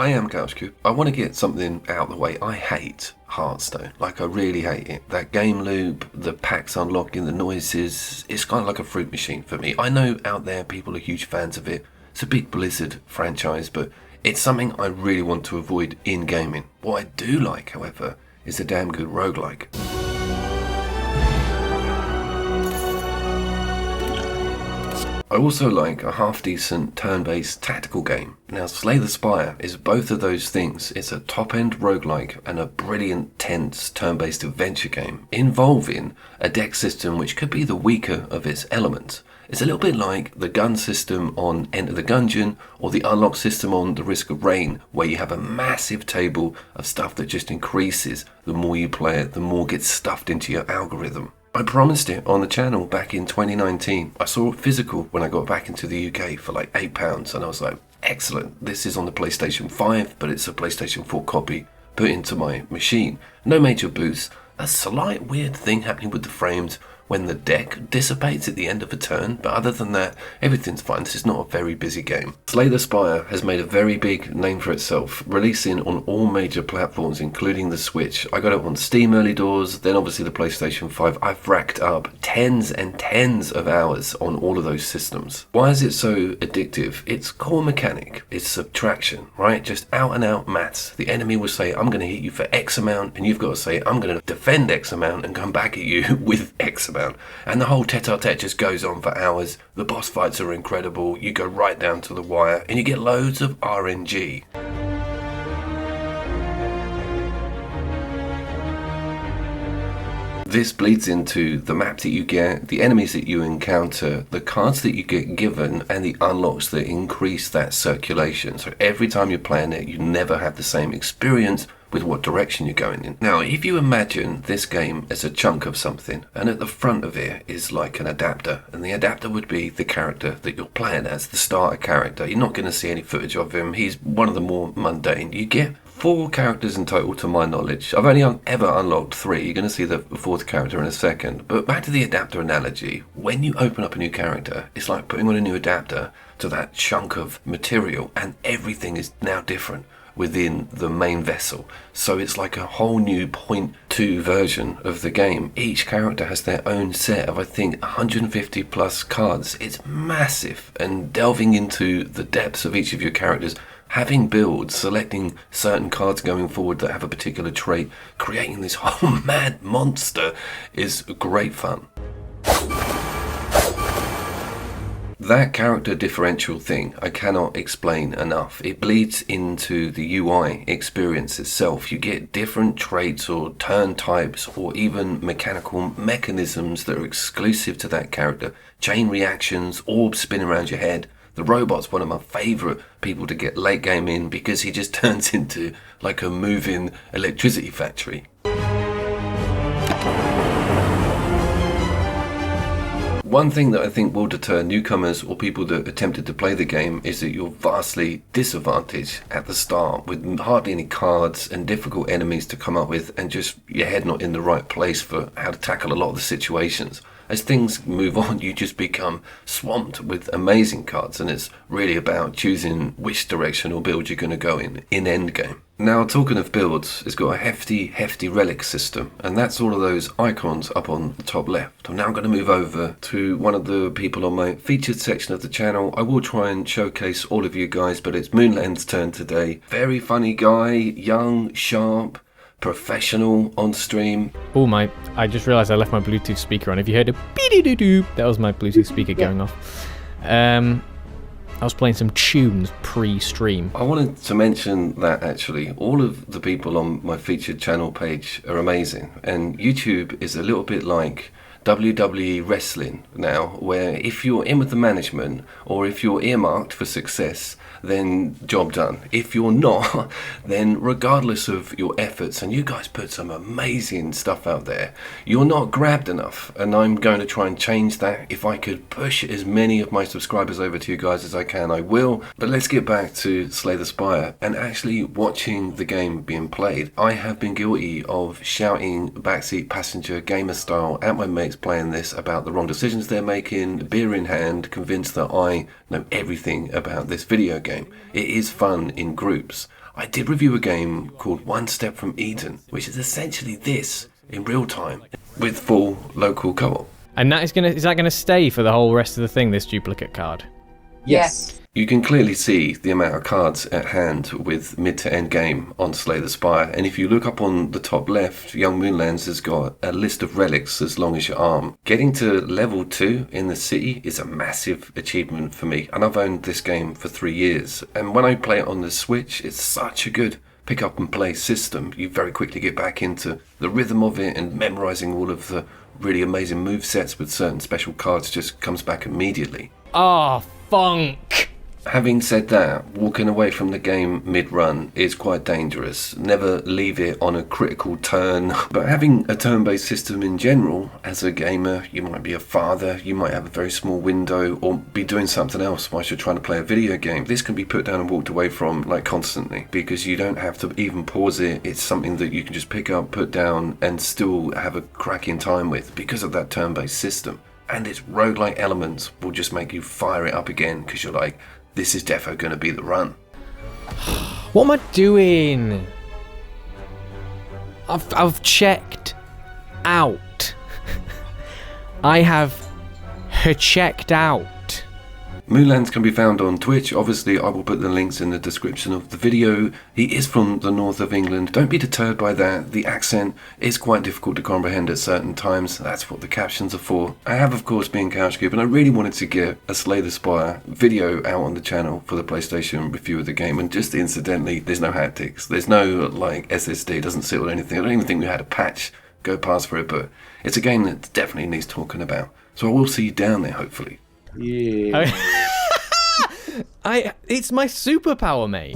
I am CouchCube. I want to get something out of the way. I hate Hearthstone. Like, I really hate it. That game loop, the packs unlocking, the noises, it's kind of like a fruit machine for me. I know out there people are huge fans of it. It's a big Blizzard franchise, but it's something I really want to avoid in gaming. What I do like, however, is a damn good roguelike. I also like a half-decent turn-based tactical game. Now, Slay the Spire is both of those things. It's a top-end roguelike and a brilliant, tense, turn-based adventure game involving a deck system which could be the weaker of its elements. It's a little bit like the gun system on Enter the Gungeon or the unlock system on The Risk of Rain, where you have a massive table of stuff that just increases. The more you play it, the more gets stuffed into your algorithm. I promised it on the channel back in 2019. I saw it physical when I got back into the UK for like £8, and I was like, excellent, this is on the PlayStation 5, but it's a PlayStation 4 copy put into my machine. No major boosts, a slight weird thing happening with the frames when the deck dissipates at the end of a turn, but other than that, everything's fine. This is not a very busy game. Slay the Spire has made a very big name for itself, releasing on all major platforms, including the Switch. I got it on Steam early doors, then obviously the PlayStation 5. I've racked up tens and tens of hours on all of those systems. Why is it so addictive? Its core mechanic is subtraction, right? Just out and out maths. The enemy will say, I'm going to hit you for X amount, and you've got to say, I'm going to defend X amount and come back at you with X amount. And the whole tete-a-tete just goes on for hours. The boss fights are incredible. You go right down to the wire and you get loads of RNG. This bleeds into the map that you get, the enemies that you encounter, the cards that you get given, and the unlocks that increase that circulation. So every time you're playing it, you never have the same experience with what direction you're going in. Now, if you imagine this game as a chunk of something, and at the front of it is like an adapter, and the adapter would be the character that you're playing as, the starter character. You're not going to see any footage of him. He's one of the more mundane. You get 4 characters in total to my knowledge. I've only ever unlocked 3. You're going to see the 4th character in a second. But back to the adapter analogy. When you open up a new character, it's like putting on a new adapter to that chunk of material, and everything is now different within the main vessel. So it's like a whole new 0.2 version of the game. Each character has their own set of, I think, 150 plus cards. It's massive, and delving into the depths of each of your characters, having builds, selecting certain cards going forward that have a particular trait, creating this whole mad monster is great fun. That character differential thing I cannot explain enough. It bleeds into the UI experience itself. You get different traits or turn types or even mechanical mechanisms that are exclusive to that character. Chain reactions, orbs spin around your head. The robot's one of my favourite people to get late game in because he just turns into like a moving electricity factory. One thing that I think will deter newcomers or people that attempted to play the game is that you're vastly disadvantaged at the start with hardly any cards and difficult enemies to come up with, and just your head not in the right place for how to tackle a lot of the situations. As things move on, you just become swamped with amazing cards, and it's really about choosing which direction or build you're going to go in endgame. Now, talking of builds, it's got a hefty relic system, and that's all of those icons up on the top left. I'm now going to move over to one of the people on my featured section of the channel. I will try and showcase all of you guys, but it's Moonland's turn today. Very funny guy, young, sharp, professional on stream. Oh my, I just realized I left my Bluetooth speaker on. If you heard a beep-doo-doo, that was my Bluetooth speaker going off. I was playing some tunes pre-stream. I wanted to mention that actually all of the people on my featured channel page are amazing, and YouTube is a little bit like WWE wrestling now, where if you're in with the management or if you're earmarked for success, then job done. If you're not, then regardless of your efforts, and you guys put some amazing stuff out there, you're not grabbed enough, and I'm going to try and change that. If I could push as many of my subscribers over to you guys as I can, I will. But let's get back to Slay the Spire and actually watching the game being played. I have been guilty of shouting backseat passenger gamer style at my mates playing this about the wrong decisions they're making, beer in hand, convinced that I know everything about this video game. It is fun in groups. I did review a game called One Step from Eden, which is essentially this in real time with full local co-op. And is that gonna stay for the whole rest of the thing, this duplicate card? Yes. You can clearly see the amount of cards at hand with mid to end game on Slay the Spire, and if you look up on the top left, Young Moonlands has got a list of relics as long as your arm. Getting to level 2 in the city is a massive achievement for me, and I've owned this game for 3 years, and when I play it on the Switch, it's such a good pick up and play system. You very quickly get back into the rhythm of it, and memorizing all of the really amazing move sets with certain special cards just comes back immediately. Oh, funk! Having said that, walking away from the game mid-run is quite dangerous. Never leave it on a critical turn. But having a turn-based system in general, as a gamer, you might be a father, you might have a very small window, or be doing something else whilst you're trying to play a video game. This can be put down and walked away from like constantly, because you don't have to even pause it. It's something that you can just pick up, put down, and still have a cracking time with because of that turn-based system. And its roguelike elements will just make you fire it up again, because you're like, this is defo going to be the run. What am I doing? I've checked out. I have checked out. Moonlands can be found on Twitch. Obviously, I will put the links in the description of the video. He is from the north of England. Don't be deterred by that. The accent is quite difficult to comprehend at certain times. That's what the captions are for. I have, of course, been Couchcube, and I really wanted to get a Slay the Spire video out on the channel for the PlayStation review of the game. And just incidentally, there's no haptics. There's no, like, SSD. It doesn't sit or anything. I don't even think we had a patch go past for it, but it's a game that definitely needs talking about. So I will see you down there, hopefully. Yeah. It's my superpower, mate.